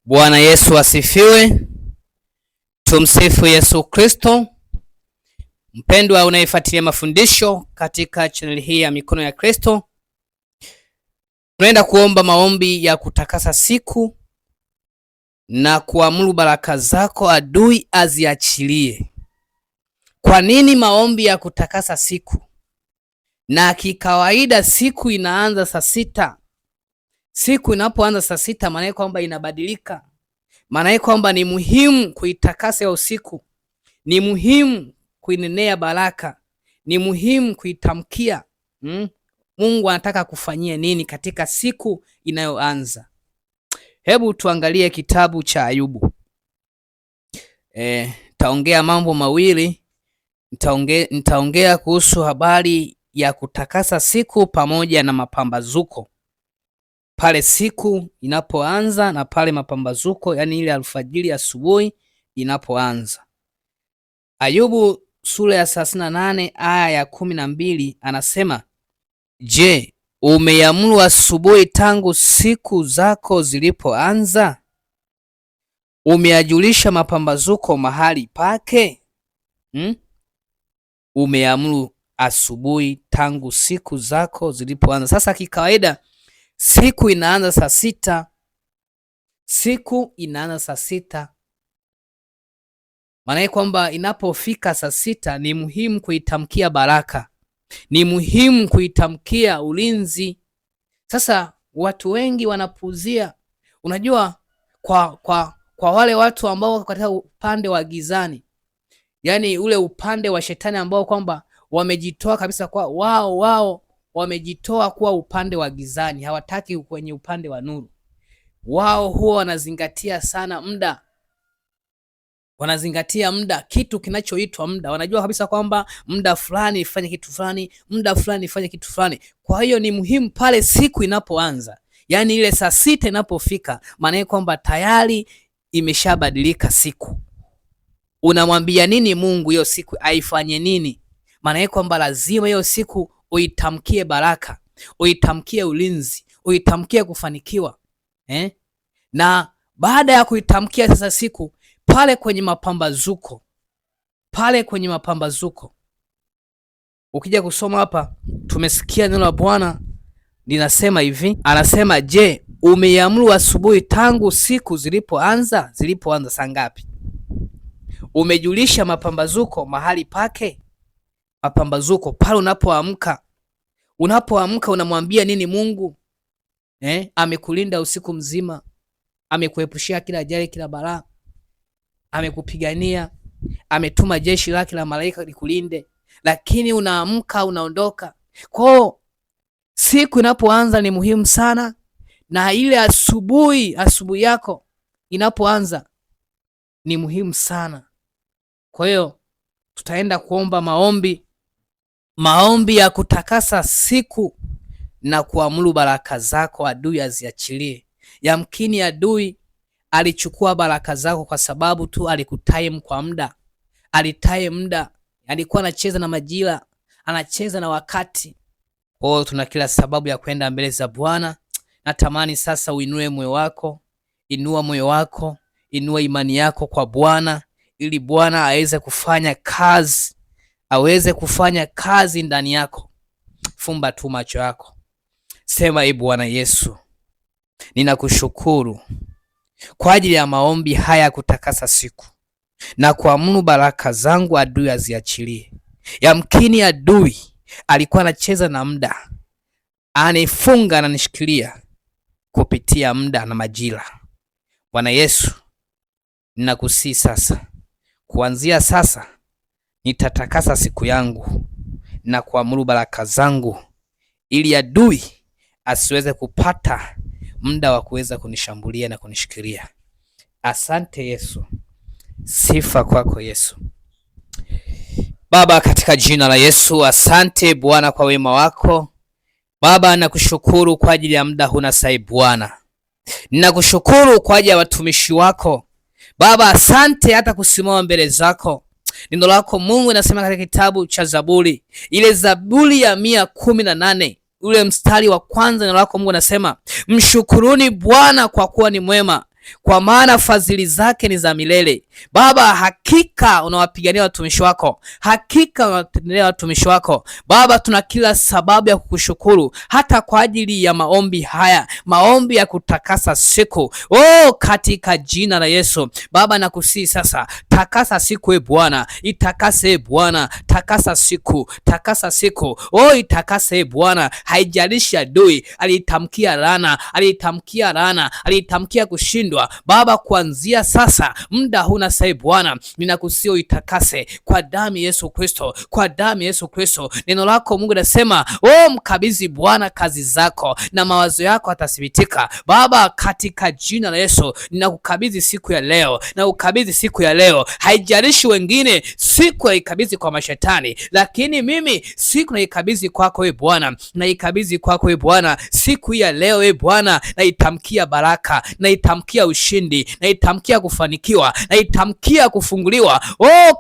Bwana Yesu asifiwe. Tumsifu Yesu Kristo. Mpendwa unayefuatilia mafundisho katika channel hii ya Mikono ya Kristo, tunaenda kuomba maombi ya kutakasa siku na kuamuru baraka zako adui aziachilie. Kwa nini maombi ya kutakasa siku? Na kikawaida siku inaanza saa sita. Siku inapoanza saa sita maana yake kwamba inabadilika. Maana yake kwamba ni muhimu kuitakasa usiku. Ni muhimu kuinenea baraka. Ni muhimu kuitamkia. Mungu anataka kufanyia nini katika siku inayoanza? Hebu tuangalie kitabu cha Ayubu. Nitaongea mambo mawili. Nitaongea kuhusu habari ya kutakasa siku pamoja na mapambazuko. Pale siku inapoanza na pale mapambazuko, yani ile alfajiri asubuhi inapoanza. Ayubu sura ya 38 aya ya 12 anasema, "Je, umeamuru asubuhi tangu siku zako zilipoanza? Umeajulisha mapambazuko mahali pake?" Umeamuru asubuhi tangu siku zako zilipoanza. Sasa kikawaida siku inaanza saa sita. Siku inaanza saa sita. Maana kwamba inapofika saa sita ni muhimu kuitamkia baraka. Ni muhimu kuitamkia ulinzi. Sasa watu wengi wanapuuzia. Unajua kwa wale watu ambao katika upande wa gizani, yani ule upande wa shetani ambao kwamba wamejitoa kabisa, kwa wao wamejitoa kuwa upande wa gizani, hawataki kwenye upande wa nuru. Wao huwa wanazingatia sana muda. Wanazingatia muda, kitu kinachoitwa muda. Wanajua kabisa kwamba muda fulani ifanye kitu fulani, muda fulani ifanye kitu fulani. Kwa hiyo ni muhimu pale siku inapoanza, yani ile saa sita inapofika, maana kwamba tayari imeshabadilika siku. Unamwambia nini Mungu hiyo siku aifanye nini? Maana kwamba lazima hiyo siku uitamkie baraka, uitamkie ulinzi, uitamkie kufanikiwa. Na baada ya kuitamkia sasa siku, pale kwenye mapambazuko, ukija kusoma hapa, tumesikia neno la Bwana linasema hivi, anasema, "Je, umeamuru asubuhi tangu siku zilipoanza?" Zilipoanza saa ngapi? Umejulisha mapambazuko mahali pake? Mapambazuko pale unapoamka unamwambia nini Mungu? Amekulinda usiku mzima, amekuepushia kila ajali, kila balaa, amekupigania, ametuma jeshi lake la malaika likulinde, lakini unaamka unaondoka. Kwa siku inapoanza ni muhimu sana, na ile asubuhi yako inapoanza ni muhimu sana. Kwa hiyo tutaenda kuomba maombi ya kutakasa siku na kuamuru baraka zako adui aziachilie. Yamkini adui alichukua baraka zako kwa sababu tu alikutime kwa muda. Alikuwa anacheza na majira, anacheza na wakati. Kwa hiyo tuna kila sababu ya kwenda mbele za Bwana. Natamani sasa uinue moyo wako, inua imani yako kwa Bwana, ili Bwana aweze kufanya kazi ndani yako. Fumba tu macho yako. Sema, "Ee Bwana Yesu, ninakushukuru kwa ajili ya maombi haya kutakasa siku na kuamuru baraka zangu adui aziachilie." Yamkini adui alikuwa anacheza na muda, anifunga na nishikilia kupitia muda na majira. Bwana Yesu, ninakusihi sasa, kuanzia sasa nitatakasa siku yangu na kuamuru baraka zangu, ili adui asiweze kupata muda wa kuweza kunishambulia na kunishikilia. Asante Yesu. Sifa kwako Yesu. Baba, katika jina la Yesu, asante Bwana kwa wema wako. Baba, nakushukuru kwa ajili ya muda huna sai Bwana. Ninakushukuru kwa ajili ya watumishi wako. Baba, asante hata kusimama mbele zako. Neno lako Mungu linasema katika kitabu cha Zaburi, ile Zaburi ya 118 ule mstari wa kwanza, neno lako Mungu anasema, "Mshukuruni Bwana kwa kuwa ni mwema, kwa maana fadhili zake ni za milele. Baba, hakika unawapigania watumishi wako, hakika unawatendea watumishi wako. Baba, tuna kila sababu ya kukushukuru hata kwa ajili ya maombi haya, maombi ya kutakasa siku, katika jina la Yesu. Baba, nakusihi sasa, takasa siku Bwana, itakase Bwana, takasa siku, takasa siku, itakase Bwana. Haijalishi adui alitamkia laana, alitamkia kushindwa. Baba, kuanzia sasa, muda huna sai Bwana, ninakusihi uitakase kwa damu Yesu Kristo, kwa damu Yesu Kristo. Neno lako Mungu nasema, mkabidhi Bwana kazi zako na mawazo yako atathibitika. Baba, katika jina la Yesu ninakukabidhi siku ya leo, na ukabidhi siku ya leo. Haijalishi wengine siku naikabidhi kwa mashetani, lakini mimi siku naikabidhi kwako Bwana, naikabidhi kwako Bwana siku ya leo Bwana. Naitamkia baraka, naitamkia ushindi, naitamkia kufanikiwa, naitamkia kufunguliwa,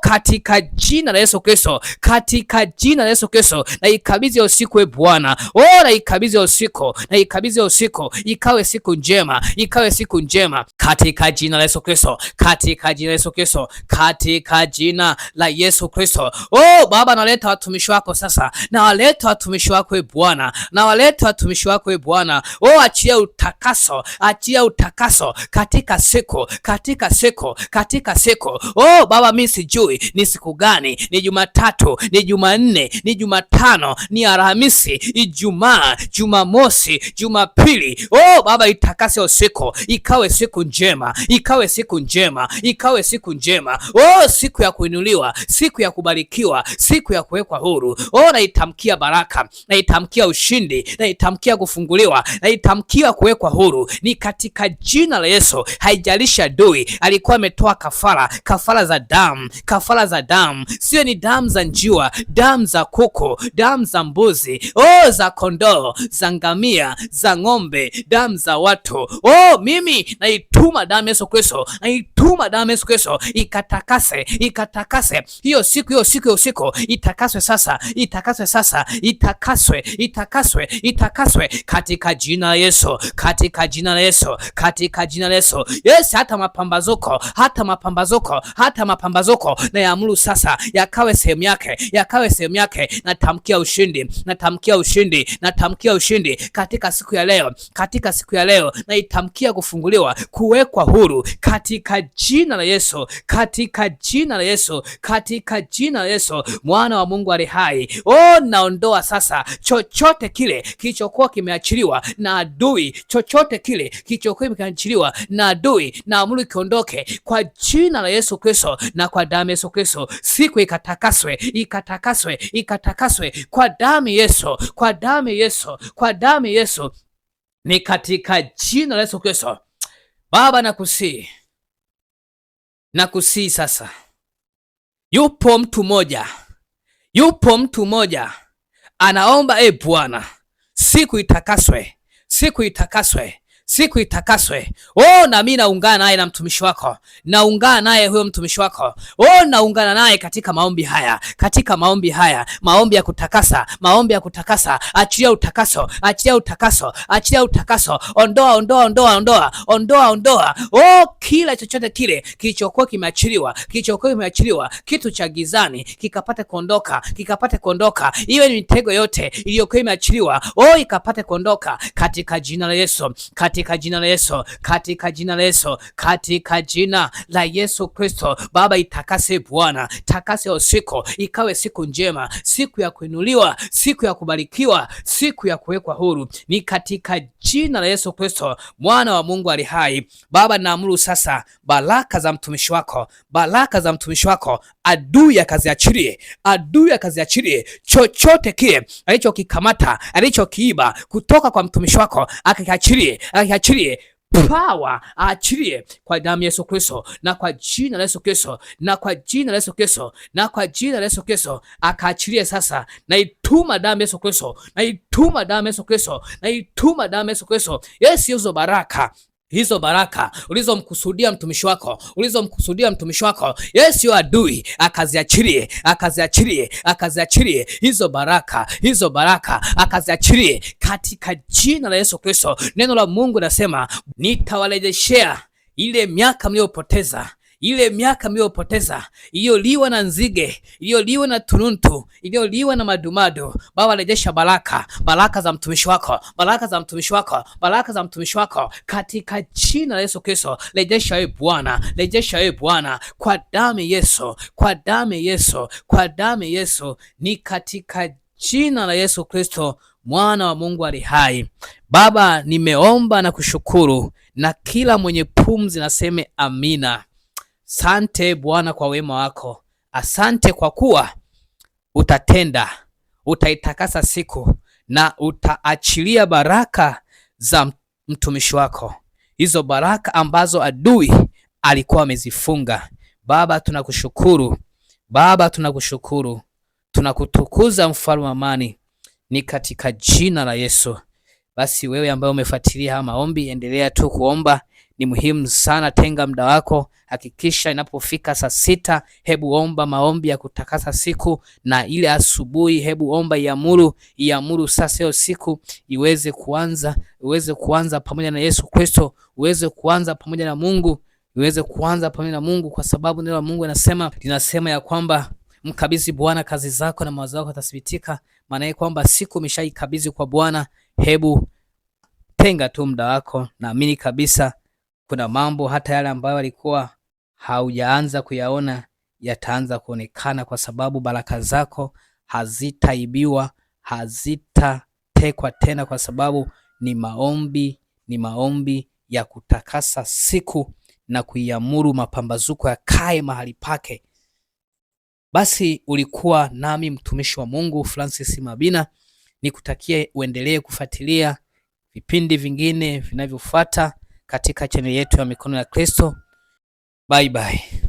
katika jina la Yesu Kristo, katika jina la Yesu Kristo. Naikabidhi usiku Bwana, naikabidhi usiku, naikabidhi usiku, ikawe siku njema, ikawe siku njema, katika jina la Yesu Kristo, katika jina la Yesu Kristo, katika jina la Yesu Kristo. Baba, naleta watumishi wako sasa, nawaleta watumishi wako Bwana, nawaleta watumishi wako Bwana. Achia utakaso, achia utakaso katika siku, katika siku, katika siku. Baba, mimi sijui ni siku gani, ni Jumatatu, ni Jumanne, ni Jumatano, ni Alhamisi, Ijumaa, Jumamosi, Jumapili. Baba, itakase usiku, ikawe siku njema, ikawe siku njema, ikawe siku njema. Siku ya kuinuliwa, siku ya kubarikiwa, siku ya kuwekwa huru. Naitamkia baraka, naitamkia ushindi, naitamkia kufunguliwa, naitamkia kuwekwa huru, ni katika jina la Yesu. Haijalishi adui alikuwa ametoa kafara za damu, kafara za damu, sio ni damu za njiwa, damu za kuku, damu za mbuzi, za kondoo, za ngamia, za ng'ombe, damu za watu. Mimi naituma damu Yesu Kristo, naituma damu Yesu Kristo, ikatakase, ikatakase hiyo siku, hiyo siku, hiyo siku, itakaswe sasa, itakaswe sasa, itakaswe, itakaswe, itakaswe katika jina la Yesu, katika jina la Yesu, katika jina la Yesu. Yes, hata mapambazuko, hata mapambazuko, hata mapambazuko na yaamuru sasa yakawe sehemu yake, yakawe sehemu yake. Natamkia ushindi, natamkia ushindi, natamkia ushindi katika siku ya leo, katika siku ya leo. Naitamkia kufunguliwa, kuwekwa huru katika jina la Yesu, katika jina la Yesu, katika jina la Yesu, mwana wa Mungu ali hai. Naondoa sasa chochote kile kilichokuwa kimeachiliwa na adui, chochote kile kilichokuwa kimeachiliwa na adui, na amuru kiondoke kwa jina la Yesu Kristo na kwa damu Yesu Kristo. Siku ikatakaswe, ikatakaswe, ikatakaswe kwa damu Yesu, kwa damu Yesu, kwa damu Yesu, ni katika jina la Yesu Kristo. Baba, nakusihi, nakusihi sasa, yupo mtu mmoja, yupo mtu mmoja anaomba Bwana, siku itakaswe, siku itakaswe, siku itakaswe. Na mimi naungana naye na mtumishi wako, naungana naye huyo mtumishi wako, naungana naye katika maombi haya, katika maombi haya, maombi ya kutakasa, maombi ya kutakasa. Achilia utakaso, achilia utakaso, achilia utakaso. Ondoa, ondoa, ondoa, ondoa, ondoa, ondoa. Kila chochote kile kilichokuwa kimeachiliwa, kilichokuwa kimeachiliwa, kitu cha gizani kikapate kuondoka, kikapate kuondoka. Iwe ni mitego yote iliyokuwa imeachiliwa, ikapate kuondoka katika jina la Yesu, katika jina la Yesu, katika jina la Yesu, katika jina la Yesu Kristo. Baba, itakase Bwana, takase usiku, ikawe siku njema, siku ya kuinuliwa, siku ya kubarikiwa, siku ya kuwekwa huru, ni katika jina la Yesu Kristo, mwana wa Mungu ali hai. Baba, naamuru sasa baraka za mtumishi wako, baraka za mtumishi wako, adui akaziachilie, adui akaziachilie. Chochote kile alichokikamata, alichokiiba kutoka kwa mtumishi wako, akakiachilie, akakiachilie. Power aachilie kwa damu Yesu Kristo, na kwa jina la Yesu Kristo, na kwa jina la Yesu Kristo, na kwa jina la Yesu Kristo, akaachilie sasa. Naituma damu Yesu Kristo, naituma damu Yesu Kristo, naituma damu Yesu Kristo. Yes, hizo baraka, hizo baraka ulizomkusudia mtumishi wako, ulizomkusudia mtumishi wako, Yesu yo adui akaziachilie, akaziachilie, akaziachilie hizo baraka, hizo baraka akaziachilie katika jina la Yesu Kristo. Neno la Mungu nasema, nitawalejeshea ile miaka mliyopoteza, ile miaka mliyopoteza, iliyoliwa na nzige, iliyoliwa na tununtu, iliyoliwa na madumadu. Baba, rejesha baraka, baraka za mtumishi wako, baraka za mtumishi wako, baraka za mtumishi wako katika jina la Yesu Kristo. Rejesha wewe Bwana, rejesha wewe Bwana, kwa damu Yesu, kwa damu Yesu, kwa damu Yesu, ni katika jina la Yesu Kristo, mwana wa Mungu ali hai. Baba, nimeomba na kushukuru, na kila mwenye pumzi naseme amina. Asante Bwana kwa wema wako. Asante kwa kuwa utatenda, utaitakasa siku na utaachilia baraka za mtumishi wako, hizo baraka ambazo adui alikuwa amezifunga. Baba, tunakushukuru. Baba, tunakushukuru, tunakutukuza mfalme wa amani, ni katika jina la Yesu. Basi wewe ambaye umefuatilia haya maombi, endelea tu kuomba. Ni muhimu sana, tenga muda wako, hakikisha inapofika saa 6 hebu omba maombi ya kutakasa siku, na ile asubuhi hebu omba iamuru sasa hiyo siku iweze kuanza pamoja na Yesu Kristo, uweze kuanza pamoja na Mungu, kwa sababu neno la Mungu linasema ya kwamba mkabidhi Bwana kazi zako na mawazo yako yatathibitika. Maana yake kwamba siku umeshaikabidhi kwa Bwana. Hebu tenga tu muda wako, naamini kabisa kuna mambo hata yale ambayo alikuwa haujaanza kuyaona yataanza kuonekana, kwa sababu baraka zako hazitaibiwa, hazitatekwa tena, kwa sababu ni maombi ya kutakasa siku na kuiamuru mapambazuko yakae mahali pake. Basi ulikuwa nami mtumishi wa Mungu Francis Mabina, nikutakie uendelee kufuatilia vipindi vingine vinavyofuata katika channel yetu ya Mikono ya Kristo. Bye bye.